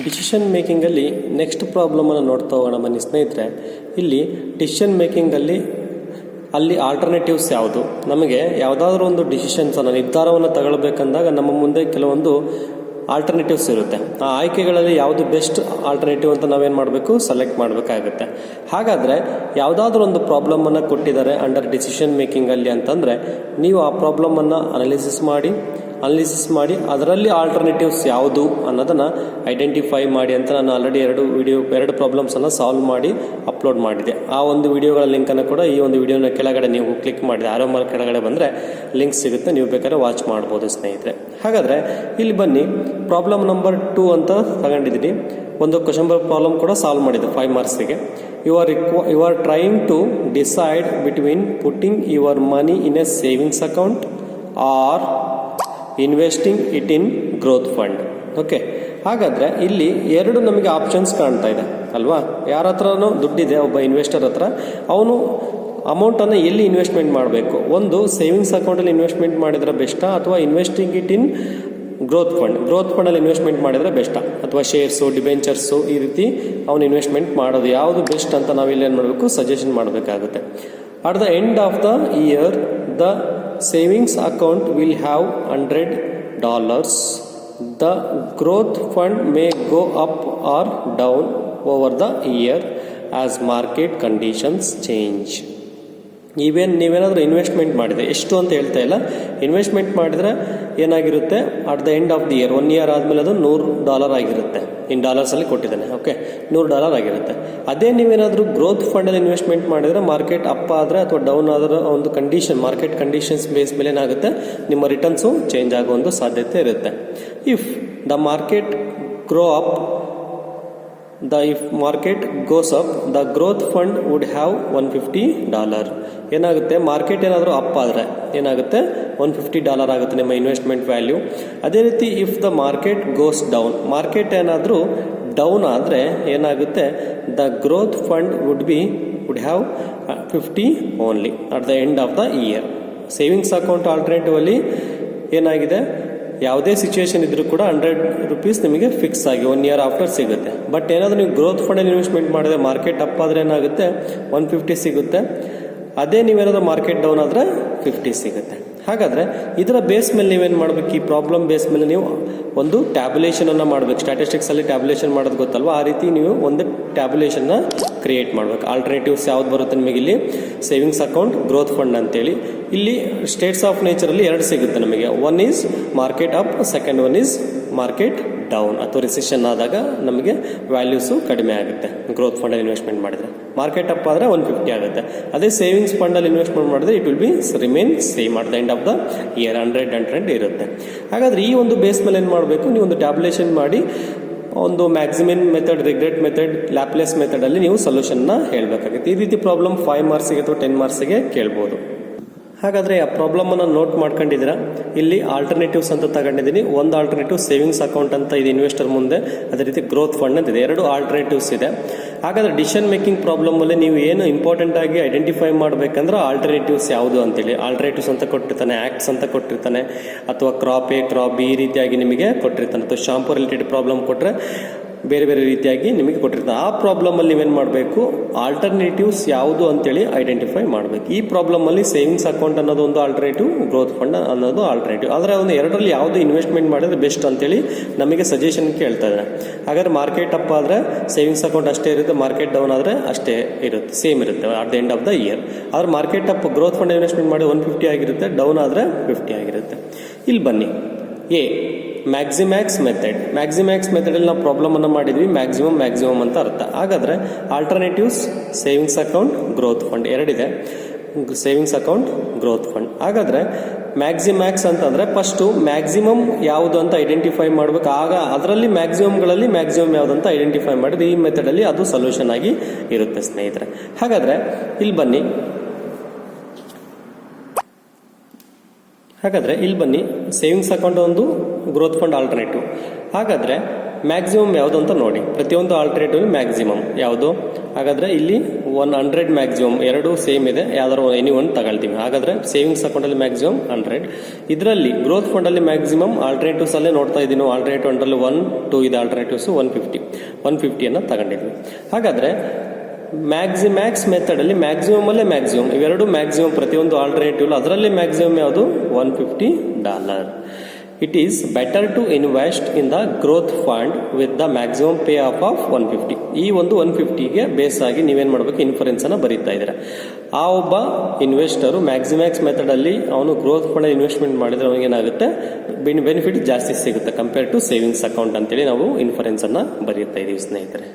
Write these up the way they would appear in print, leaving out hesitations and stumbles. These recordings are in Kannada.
ಡಿಸಿಷನ್ ಮೇಕಿಂಗಲ್ಲಿ ನೆಕ್ಸ್ಟ್ ಪ್ರಾಬ್ಲಮನ್ನು ನೋಡ್ತಾ ಹೋಗೋಣ ಬನ್ನಿ ಸ್ನೇಹಿತರೆ. ಇಲ್ಲಿ ಡಿಸಿಷನ್ ಮೇಕಿಂಗಲ್ಲಿ ಅಲ್ಲಿ ಆಲ್ಟರ್ನೇಟಿವ್ಸ್ ಯಾವುದು, ನಮಗೆ ಯಾವುದಾದ್ರೂ ಒಂದು ಡಿಸಿಷನ್ಸನ್ನು ನಿರ್ಧಾರವನ್ನು ತಗೊಳ್ಬೇಕಂದಾಗ ನಮ್ಮ ಮುಂದೆ ಕೆಲವೊಂದು ಆಲ್ಟರ್ನೇಟಿವ್ಸ್ ಇರುತ್ತೆ. ಆ ಆಯ್ಕೆಗಳಲ್ಲಿ ಯಾವುದು ಬೆಸ್ಟ್ ಆಲ್ಟರ್ನೇಟಿವ್ ಅಂತ ನಾವೇನು ಮಾಡಬೇಕು, ಸೆಲೆಕ್ಟ್ ಮಾಡಬೇಕಾಗುತ್ತೆ. ಹಾಗಾದರೆ ಯಾವುದಾದ್ರೂ ಒಂದು ಪ್ರಾಬ್ಲಮನ್ನು ಕೊಟ್ಟಿದ್ದಾರೆ ಅಂಡರ್ ಡಿಸಿಷನ್ ಮೇಕಿಂಗಲ್ಲಿ ಅಂತಂದರೆ ನೀವು ಆ ಪ್ರಾಬ್ಲಮನ್ನು ಅನಾಲಿಸಿಸ್ ಮಾಡಿ ಅದರಲ್ಲಿ ಆಲ್ಟರ್ನೇಟಿವ್ಸ್ ಯಾವುದು ಅನ್ನೋದನ್ನು ಐಡೆಂಟಿಫೈ ಮಾಡಿ ಅಂತ ನಾನು ಆಲ್ರೆಡಿ ಎರಡು ಪ್ರಾಬ್ಲಮ್ಸನ್ನು ಸಾಲ್ವ್ ಮಾಡಿ ಅಪ್ಲೋಡ್ ಮಾಡಿದೆ. ಆ ಒಂದು ವಿಡಿಯೋಗಳ ಲಿಂಕನ್ನು ಕೂಡ ಈ ಒಂದು ವಿಡಿಯೋನ ಕೆಳಗಡೆ ನೀವು ಕ್ಲಿಕ್ ಮಾಡಿದೆ, ಆರೋ ಮಾರ್ಕ್ ಕೆಳಗಡೆ ಬಂದರೆ ಲಿಂಕ್ ಸಿಗುತ್ತೆ, ನೀವು ಬೇಕಾದ್ರೆ ವಾಚ್ ಮಾಡ್ಬೋದು ಸ್ನೇಹಿತರೆ. ಹಾಗಾದರೆ ಇಲ್ಲಿ ಬನ್ನಿ, ಪ್ರಾಬ್ಲಮ್ ನಂಬರ್ 2 ಅಂತ ತಗೊಂಡಿದ್ದೀನಿ. ಒಂದು ಕ್ವಶನ್ ಪ್ರಾಬ್ಲಮ್ ಕೂಡ ಸಾಲ್ವ್ ಮಾಡಿದೆ 5 ಮಾರ್ಕ್ಸಿಗೆ. You are trying to decide between putting your money in a savings account or investing it in growth fund. Okay, ಹಾಗಾದರೆ ಇಲ್ಲಿ ಎರಡು ನಮಗೆ ಆಪ್ಷನ್ಸ್ ಕಾಣ್ತಾ ಇದೆ ಅಲ್ವಾ. ಯಾರ ಹತ್ರನೂ ದುಡ್ಡಿದೆ, ಒಬ್ಬ ಇನ್ವೆಸ್ಟರ್ ಹತ್ರ, ಅವನು ಅಮೌಂಟನ್ನು ಎಲ್ಲಿ ಇನ್ವೆಸ್ಟ್ಮೆಂಟ್ ಮಾಡಬೇಕು, ಒಂದು ಸೇವಿಂಗ್ಸ್ ಅಕೌಂಟಲ್ಲಿ ಇನ್ವೆಸ್ಟ್ಮೆಂಟ್ ಮಾಡಿದರೆ ಬೆಸ್ಟಾ ಅಥವಾ ಇನ್ವೆಸ್ಟಿಂಗ್ ಇಟ್ ಇನ್ ಗ್ರೋತ್ ಫಂಡಲ್ಲಿ ಇನ್ವೆಸ್ಟ್ಮೆಂಟ್ ಮಾಡಿದರೆ ಬೆಸ್ಟಾ, ಅಥವಾ ಶೇರ್ಸು ಡಿಬೆಂಚರ್ಸು ಈ ರೀತಿ ಅವನು ಇನ್ವೆಸ್ಟ್ಮೆಂಟ್ ಮಾಡೋದು ಯಾವುದು ಬೆಸ್ಟ್ ಅಂತ ನಾವಿಲ್ಲಿ ಏನು ಮಾಡಬೇಕು, ಸಜೆಷನ್ ಮಾಡಬೇಕಾಗುತ್ತೆ. At the end of the here the savings account will have $100. The growth fund may go up or down over the year as market conditions change. ನೀವೇನಾದರೂ ಇನ್ವೆಸ್ಟ್ಮೆಂಟ್ ಮಾಡಿದೆ, ಎಷ್ಟು ಅಂತ ಹೇಳ್ತಾ ಇಲ್ಲ, ಇನ್ವೆಸ್ಟ್ಮೆಂಟ್ ಮಾಡಿದರೆ ಏನಾಗಿರುತ್ತೆ, at the end of the year 1 year ಆದಮೇಲೆ ಅದು $100 ಆಗಿರುತ್ತೆ. ಇನ್ ಡಾಲರ್ಸಲ್ಲಿ ಕೊಟ್ಟಿದ್ದಾನೆ. ಓಕೆ, $100 ಆಗಿರುತ್ತೆ. ಅದೇ ನೀವೇನಾದರೂ ಗ್ರೋತ್ ಫಂಡಲ್ಲಿ ಇನ್ವೆಸ್ಟ್ಮೆಂಟ್ ಮಾಡಿದರೆ ಮಾರ್ಕೆಟ್ ಅಪ್ ಆದರೆ ಅಥವಾ ಡೌನ್ ಆದರೆ ಒಂದು ಮಾರ್ಕೆಟ್ ಕಂಡೀಷನ್ಸ್ ಬೇಸ್ ಮೇಲೆ ಏನಾಗುತ್ತೆ, ನಿಮ್ಮ ರಿಟರ್ನ್ಸು ಚೇಂಜ್ ಆಗೋ ಒಂದು ಸಾಧ್ಯತೆ ಇರುತ್ತೆ. If the market if market goes up, the growth fund would have $150. ಏನಾಗುತ್ತೆ, ಮಾರ್ಕೆಟ್ ಏನಾದರೂ ಅಪ್ ಆದರೆ ಏನಾಗುತ್ತೆ, $150 ಆಗುತ್ತೆ ನಿಮ್ಮ ಇನ್ವೆಸ್ಟ್ಮೆಂಟ್ ವ್ಯಾಲ್ಯೂ. ಅದೇ ರೀತಿ if the market goes down, market ಏನಾದರೂ ಡೌನ್ ಆದರೆ ಏನಾಗುತ್ತೆ, the growth fund would have 50 only at the end of the year. Savings account alternative ಅಲ್ಲಿ ಏನಾಗಿದೆ, ಯಾವುದೇ ಸಿಚುವೇಶನ್ ಇದ್ರೂ ಕೂಡ $100 ನಿಮಗೆ ಫಿಕ್ಸ್ ಆಗಿ 1 ಇಯರ್ ಆಫ್ಟರ್ ಸಿಗುತ್ತೆ. ಬಟ್ ಏನಾದರೂ ನೀವು ಗ್ರೋತ್ ಫಂಡಲ್ಲಿ ಇನ್ವೆಸ್ಟ್ಮೆಂಟ್ ಮಾಡಿದ್ರೆ ಮಾರ್ಕೆಟ್ ಅಪ್ ಆದರೆ ಏನಾಗುತ್ತೆ, 150 ಸಿಗುತ್ತೆ. ಅದೇ ನೀವೇನಾದರೂ ಮಾರ್ಕೆಟ್ ಡೌನ್ ಆದರೆ 50 ಸಿಗುತ್ತೆ. ಹಾಗಾದರೆ ಇದರ ಬೇಸ್ ಮೇಲೆ ನೀವೇನು ಮಾಡಬೇಕು, ಈ ಪ್ರಾಬ್ಲಮ್ ಬೇಸ್ ಮೇಲೆ ನೀವು ಒಂದು ಟ್ಯಾಬ್ಯುಲೇಷನನ್ನು ಮಾಡಬೇಕು. ಸ್ಟ್ಯಾಟಿಸ್ಟಿಕ್ಸಲ್ಲಿ ಟ್ಯಾಬ್ಯುಲೇಷನ್ ಮಾಡೋದು ಗೊತ್ತಲ್ವ, ಆ ರೀತಿ ನೀವು ಒಂದು ಟ್ಯಾಬ್ಯುಲೇಷನ್ನ ಕ್ರಿಯೇಟ್ ಮಾಡಬೇಕು. ಆಲ್ಟರ್ನೇಟಿವ್ಸ್ ಯಾವ್ದು ಬರುತ್ತೆ ನಿಮಗೆ, ಇಲ್ಲಿ ಸೇವಿಂಗ್ಸ್ ಅಕೌಂಟ್, ಗ್ರೋತ್ ಫಂಡ್ ಅಂತೇಳಿ. ಇಲ್ಲಿ ಸ್ಟೇಟ್ಸ್ ಆಫ್ ನೇಚರಲ್ಲಿ 2 ಸಿಗುತ್ತೆ ನಮಗೆ. One is market up, second one is market down ಅಥವಾ ರಿಸೆಷನ್ ಆದಾಗ ನಮಗೆ ವ್ಯಾಲ್ಯೂಸು ಕಡಿಮೆ ಆಗುತ್ತೆ. ಗ್ರೋತ್ ಫಂಡಲ್ಲಿ ಇನ್ವೆಸ್ಟ್ಮೆಂಟ್ ಮಾಡಿದರೆ ಮಾರ್ಕೆಟ್ ಅಪ್ ಆದರೆ 150 ಆಗುತ್ತೆ. ಅದೇ ಸೇವಿಂಗ್ಸ್ ಫಂಡಲ್ಲಿ ಇನ್ವೆಸ್ಟ್ಮೆಂಟ್ ಮಾಡಿದ್ರೆ it will be remain same at the end of the year 100 ಇರುತ್ತೆ. ಹಾಗಾದರೆ ಈ ಒಂದು ಬೇಸ್ ಮೇಲೆ ಏನು ಮಾಡಬೇಕು, ನೀವು ಒಂದು ಟ್ಯಾಬ್ಯುಲೇಷನ್ ಮಾಡಿ ಒಂದು ಮ್ಯಾಕ್ಸಿಮಮ್ ಮೆಥಡ್, ರಿಗ್ರೆಟ್ ಮೆಥಡ್, ಲ್ಯಾಪ್ಲೆಸ್ ಮೆಥಡಲ್ಲಿ ನೀವು ಸೊಲ್ಯೂಷನ್ನ ಹೇಳಬೇಕಾಗುತ್ತೆ. ಈ ರೀತಿ ಪ್ರಾಬ್ಲಮ್ 5 ಮಾರ್ಕ್ಸಿಗೆ ಅಥವಾ 10 ಮಾರ್ಕ್ಸಿಗೆ ಕೇಳ್ಬೋದು. ಹಾಗಾದರೆ ಆ ಪ್ರಾಬ್ಲಮನ್ನು ನೋಟ್ ಮಾಡ್ಕೊಂಡಿದ್ದೀರಾ. ಇಲ್ಲಿ ಆಲ್ಟರ್ನೇಟಿವ್ಸ್ ಅಂತ ತಗೊಂಡಿದ್ದೀನಿ. ಒಂದು ಆಲ್ಟರ್ನೇಟಿವ್ ಸೇವಿಂಗ್ಸ್ ಅಕೌಂಟ್ ಅಂತ ಇದೆ ಇನ್ವೆಸ್ಟರ್ ಮುಂದೆ, ಅದೇ ರೀತಿ ಗ್ರೋತ್ ಫಂಡ್ ಅಂತ ಇದೆ. 2 ಆಲ್ಟರ್ನೇಟಿವ್ಸ್ ಇದೆ. ಹಾಗಾದರೆ ಡಿಸಿಷನ್ ಮೇಕಿಂಗ್ ಪ್ರಾಬ್ಲಮಲ್ಲಿ ನೀವು ಏನು ಇಂಪಾರ್ಟೆಂಟ್ ಆಗಿ ಐಡೆಂಟಿಫೈ ಮಾಡಬೇಕಂದ್ರೆ ಆಲ್ಟರ್ನೇಟಿವ್ಸ್ ಯಾವುದು ಅಂತೇಳಿ. ಆಲ್ಟರ್ನೇಟಿವ್ಸ್ ಅಂತ ಕೊಟ್ಟಿರ್ತಾನೆ, ಆ್ಯಕ್ಟ್ಸ್ ಅಂತ ಕೊಟ್ಟಿರ್ತಾನೆ, ಅಥವಾ ಕ್ರಾಪ್ ಎ ಕ್ರಾಪ್ ಬಿ ಈ ರೀತಿಯಾಗಿ ನಿಮಗೆ ಕೊಟ್ಟಿರ್ತಾನೆ. ಅಥವಾ ಶಾಂಪು ರಿಲೇಟೆಡ್ ಪ್ರಾಬ್ಲಮ್ ಕೊಟ್ಟರೆ ಬೇರೆ ಬೇರೆ ರೀತಿಯಾಗಿ ನಿಮಗೆ ಕೊಟ್ಟಿರ್ತಾರೆ. ಆ ಪ್ರಾಬ್ಲಮಲ್ಲಿ ನೀವೇನು ಮಾಡಬೇಕು, ಆಲ್ಟರ್ನೇಟಿವ್ಸ್ ಯಾವುದು ಅಂತೇಳಿ ಐಡೆಂಟಿಫೈ ಮಾಡಬೇಕು. ಈ ಪ್ರಾಬ್ಲಮಲ್ಲಿ ಸೇವಿಂಗ್ಸ್ ಅಕೌಂಟ್ ಅನ್ನೋದು ಒಂದು ಆಲ್ಟರ್ನೇಟಿವ್, ಗ್ರೋತ್ ಫಂಡ್ ಅನ್ನೋದು ಆಲ್ಟರ್ನೇಟಿವ್. ಆದರೆ ಒಂದು ಎರಡರಲ್ಲಿ ಯಾವುದು ಇನ್ವೆಸ್ಟ್ಮೆಂಟ್ ಮಾಡಿದ್ರೆ ಬೆಸ್ಟ್ ಅಂತೇಳಿ ನಮಗೆ ಸಜೆಷನ್ ಕೇಳ್ತಾ ಇದ್ದಾರೆ. ಹಾಗಾದ್ರೆ ಮಾರ್ಕೆಟ್ ಅಪ್ ಆದರೆ ಸೇವಿಂಗ್ಸ್ ಅಕೌಂಟ್ ಅಷ್ಟೇ ಇರುತ್ತೆ, ಮಾರ್ಕೆಟ್ ಡೌನ್ ಆದರೆ ಅಷ್ಟೇ ಇರುತ್ತೆ, ಸೇಮ್ ಇರುತ್ತೆ at the end of the year. ಆದರೆ market up growth fund investment ಮಾಡಿ 150 ಆಗಿರುತ್ತೆ, ಡೌನ್ ಆದರೆ 50 ಆಗಿರುತ್ತೆ. ಇಲ್ಲಿ ಬನ್ನಿ, ಎ ಮ್ಯಾಕ್ಸಿಮ್ಯಾಕ್ಸ್ ಮೆಥಡಲ್ಲಿ ನಾವು ಪ್ರಾಬ್ಲಮನ್ನು ಮಾಡಿದ್ವಿ. ಮ್ಯಾಕ್ಸಿಮಮ್ ಅಂತ ಅರ್ಥ. ಹಾಗಾದರೆ alternatives savings account, growth fund ಎರಡಿದೆ. Savings account, growth fund. ಹಾಗಾದರೆ ಮ್ಯಾಕ್ಸಿಮ್ಯಾಕ್ಸ್ ಅಂತಂದರೆ ಫಸ್ಟು ಮ್ಯಾಕ್ಸಿಮಮ್ ಯಾವುದು ಅಂತ ಐಡೆಂಟಿಫೈ ಮಾಡಬೇಕು. ಆಗ ಅದರಲ್ಲಿ ಮ್ಯಾಕ್ಸಿಮಮ್ ಯಾವುದು ಅಂತ ಐಡೆಂಟಿಫೈ ಮಾಡಿದ್ರೆ ಈ ಮೆಥಡಲ್ಲಿ ಅದು ಸೊಲ್ಯೂಷನ್ ಆಗಿ ಇರುತ್ತೆ ಸ್ನೇಹಿತರೆ. ಹಾಗಾದರೆ ಇಲ್ಲಿ ಬನ್ನಿ, ಸೇವಿಂಗ್ಸ್ ಅಕೌಂಟ್ ಒಂದು, ಗ್ರೋತ್ ಫಂಡ್ ಆಲ್ಟರ್ನೇಟಿವ್. ಹಾಗಾದರೆ ಮ್ಯಾಕ್ಸಿಮಮ್ ಯಾವುದು ಅಂತ ನೋಡಿ. ಪ್ರತಿಯೊಂದು ಆಲ್ಟರ್ನೇಟಿವ್ ಮ್ಯಾಕ್ಸಿಮಮ್ ಯಾವುದು. ಹಾಗಾದರೆ ಇಲ್ಲಿ 100 ಮ್ಯಾಕ್ಸಿಮಮ್, ಎರಡು ಸೇಮ್ ಇದೆ, ಯಾವ್ದಾದ್ರು ಎನಿ ಒಂದು ತಗೊಳ್ತೀವಿ. ಹಾಗಾದ್ರೆ ಸೇವಿಂಗ್ಸ್ ಅಕೌಂಟಲ್ಲಿ ಮ್ಯಾಕ್ಸಿಮಮ್ 100. ಇದರಲ್ಲಿ ಗ್ರೋತ್ ಫಂಡಲ್ಲಿ ಮ್ಯಾಕ್ಸಿಮಮ್ ಆಲ್ಟರ್ನೇಟಿವ್ಸ್ ಅಲ್ಲೇ ನೋಡ್ತಾ ಇದ್ದೀವಿ. ಆಲ್ಟರ್ನೇಟಿವ್ ಅಂಡರಲ್ಲಿ 1, 2 ಇದೆ, ಆಲ್ಟರ್ನೇಟಿವ್ಸ್ 150 ಅನ್ನ ತಗೊಂಡಿದ್ವಿ. ಹಾಗಾದ್ರೆ ಮ್ಯಾಕ್ಸ್ ಮೆಥಡಲ್ಲಿ ಮ್ಯಾಕ್ಸಿಮಮ್ ಅಲ್ಲೇ ಮ್ಯಾಕ್ಸಿಮಮ್, ಇವೆರಡು ಮ್ಯಾಕ್ಸಿಮಮ್ ಪ್ರತಿಯೊಂದು ಆಲ್ಟರ್ನೇಟಿವ್ ಅದರಲ್ಲಿ ಮ್ಯಾಕ್ಸಿಮಮ್ ಯಾವುದು $150. It is better to invest in the growth fund with the maximum payoff of 150. ಈ ಒಂದು 150ಗೆ ಬೇಸ್ ಆಗಿ ನೀವೇನು ಮಾಡಬೇಕು, ಇನ್ಫರೆನ್ಸ್ ಅನ್ನ ಬರೀತಾ ಇದ್ದೀರಾ. ಆ ಒಬ್ಬ ಇನ್ವೆಸ್ಟರು ಮ್ಯಾಕ್ಸ್ ಮೆಥಡ್ ಅಲ್ಲಿ ಅವನು ಗ್ರೋತ್ ಫಂಡ್ ಇನ್ವೆಸ್ಟ್ಮೆಂಟ್ ಮಾಡಿದ್ರೆ ಅವನಿಗೆ ಏನಾಗುತ್ತೆ, ಬೆನಿಫಿಟ್ ಜಾಸ್ತಿ ಸಿಗುತ್ತೆ ಕಂಪೇರ್ ಟು ಸೇವಿಂಗ್ಸ್ ಅಕೌಂಟ್ ಅಂತೇಳಿ ನಾವು ಇನ್ಫರೆನ್ಸ್ ಅನ್ನ ಬರೀತಾ ಇದೀವಿ ಸ್ನೇಹಿತರೆ.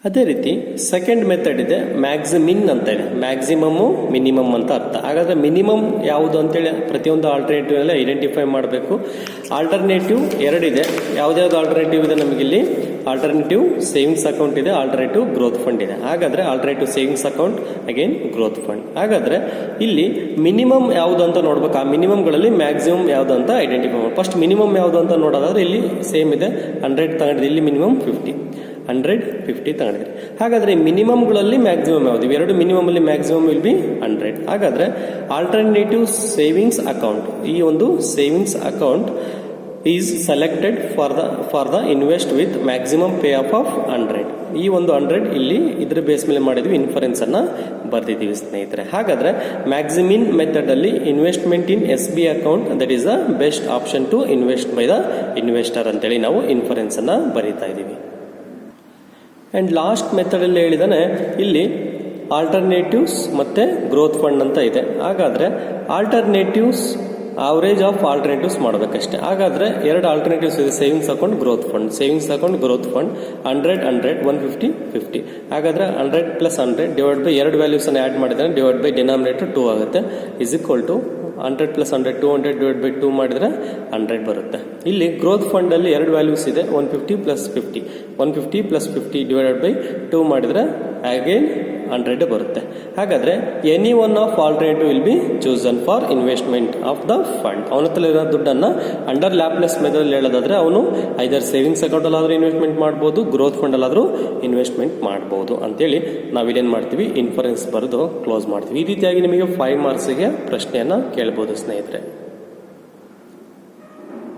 ಅದೇ ರೀತಿ ಸೆಕೆಂಡ್ ಮೆಥಡ್ ಇದೆ ಮ್ಯಾಕ್ಸಿಮಿನ್ ಅಂತ ಇದೆ. ಮ್ಯಾಕ್ಸಿಮಮ್ಮು ಮಿನಿಮಮ್ ಅಂತ ಅರ್ಥ. ಹಾಗಾದ್ರೆ ಮಿನಿಮಮ್ ಯಾವುದು ಅಂತೇಳಿ ಪ್ರತಿಯೊಂದು ಆಲ್ಟರ್ನೇಟಿವ್ ಅಲ್ಲಿ ಐಡೆಂಟಿಫೈ ಮಾಡಬೇಕು. ಆಲ್ಟರ್ನೇಟಿವ್ ಎರಡಿದೆ. ಯಾವ್ದಾವ್ದು ಆಲ್ಟರ್ನೇಟಿವ್ ಇದೆ ನಮಗಿಲ್ಲಿ? ಆಲ್ಟರ್ನೇಟಿವ್ ಸೇವಿಂಗ್ಸ್ ಅಕೌಂಟ್ ಇದೆ, ಆಲ್ಟರ್ನೇಟಿವ್ ಗ್ರೋತ್ ಫಂಡ್ ಇದೆ. ಹಾಗಾದ್ರೆ alternative savings account again growth fund. ಹಾಗಾದ್ರೆ ಇಲ್ಲಿ ಮಿನಿಮಮ್ ಯಾವುದು ಅಂತ ನೋಡ್ಬೇಕು. ಆ ಮಿನಿಮಮ್ಗಳಲ್ಲಿ ಮ್ಯಾಕ್ಸಿಮಮ್ ಯಾವುದು ಅಂತ ಐಡೆಂಟಿಫೈ ಮಾಡಿ. ಫಸ್ಟ್ ಮಿನಿಮಮ್ ಯಾವುದು ಅಂತ ನೋಡೋದಾದ್ರೆ ಇಲ್ಲಿ ಸೇಮ್ ಇದೆ, 100 ತಗೊಂಡಿದ್ರೆ ಇಲ್ಲಿ ಮಿನಿಮಮ್ 50 ತಗೊಂಡಿದ್ರಿ. ಹಾಗಾದ್ರೆ ಮಿನಿಮಮ್ಗಳಲ್ಲಿ ಮ್ಯಾಕ್ಸಿಮಮ್ ಯಾವುದು? ಎರಡು ಮಿನಿಮಮ್ ಅಲ್ಲಿ ಮ್ಯಾಕ್ಸಿಮಮ್ ವಿಲ್ ಬಿ 100. ಹಾಗಾದ್ರೆ ಆಲ್ಟರ್ನೇಟಿವ್ ಸೇವಿಂಗ್ಸ್ ಅಕೌಂಟ್, ಈ ಒಂದು savings account is selected for the invest with maximum pay of 100. ಈ ಒಂದು 100 ಇಲ್ಲಿ ಇದ್ರ ಬೇಸ್ ಮೇಲೆ ಮಾಡಿದ್ವಿ, ಇನ್ಫರೆನ್ಸ್ ಅನ್ನ ಬರ್ದಿದ್ದೀವಿ ಸ್ನೇಹಿತರೆ. ಹಾಗಾದ್ರೆ ಮ್ಯಾಕ್ಸಿಮಿನ್ ಮೆಥಡ್ ಅಲ್ಲಿ investment in SB account that is the best option two invest by the investor ಅಂತೇಳಿ ನಾವು ಇನ್ಫರೆನ್ಸ್ ಅನ್ನ ಬರೀತಾ ಇದೀವಿ. ಅಂಡ್ ಲಾಸ್ಟ್ ಮೆಥಡ್ ಅಲ್ಲಿ ಹೇಳಿದಾನೆ ಇಲ್ಲಿ ಆಲ್ಟರ್ನೇಟಿವ್ಸ್ ಮತ್ತೆ ಗ್ರೋತ್ ಫಂಡ್ ಅಂತ ಇದೆ. ಹಾಗಾದ್ರೆ ಆಲ್ಟರ್ನೇಟಿವ್ಸ್ ಅವರೇಜ್ ಆಫ್ ಆಲ್ಟರ್ನೇಟಿವ್ಸ್ ಮಾಡಬೇಕಷ್ಟೇ. ಹಾಗಾದ್ರೆ ಎರಡು ಆಲ್ಟರ್ನೇಟಿವ್ಸ್ ಇದೆ, savings account growth fund. Savings account growth fund 100 150 50. ಹಾಗಾದ್ರೆ 100 + 100 ಡಿವೈಡ್ ಬೈ ಎರಡು ವ್ಯಾಲ್ಯೂಸ್ ಅನ್ನು ಆಡ್ ಮಾಡಿದ್ರೆ ಡಿವೈಡ್ ಬೈ ಡಿನಾಮಿನೇಟರ್ 2 ಆಗುತ್ತೆ. Is equal to 100 + 100 200 divide by 2 ಮಾಡಿದ್ರೆ 100 ಬರುತ್ತೆ. ಇಲ್ಲಿ ಗ್ರೋತ್ ಫಂಡ್ ಅಲ್ಲಿ ಎರಡು ವ್ಯಾಲ್ಯೂಸ್ ಇದೆ, 150 + 50. 150 + 50 ಡಿವೈಡೆಡ್ ಬೈ 2 ಮಾಡಿದ್ರೆ ಅಗೇನ್ 100 ಬರುತ್ತೆ. ಹಾಗಾದ್ರೆ any one of alternative will be chosen for investment of the fund. ಅವನ ಹತ್ರ ಇರೋ ದುಡ್ಡನ್ನ ಅಂಡರ್ ಲ್ಯಾಪ್ಲೆಸ್ ಮೆಥಡ್ ಹೇಳೋದಾದ್ರೆ ಅವನು ಐದರ್ ಸೇವಿಂಗ್ಸ್ ಅಕೌಂಟ್ ಅಲ್ಲಾದ್ರೂ ಇನ್ವೆಸ್ಟ್ಮೆಂಟ್ ಮಾಡ್ಬೋದು, ಗ್ರೋತ್ ಫಂಡ್ ಅಲ್ಲಾದ್ರೂ ಇನ್ವೆಸ್ಟ್ಮೆಂಟ್ ಮಾಡಬಹುದು ಅಂತೇಳಿ ನಾವಿಲ್ಲೇನ್ ಮಾಡ್ತೀವಿ, ಇನ್ಫರೆನ್ಸ್ ಬರೆದು ಕ್ಲೋಸ್ ಮಾಡ್ತೀವಿ. ಈ ರೀತಿಯಾಗಿ ನಿಮಗೆ 5 ಮಾರ್ಕ್ಸ್ಗೆ ಪ್ರಶ್ನೆಯನ್ನ ಕೇಳಬಹುದು ಸ್ನೇಹಿತರೆ.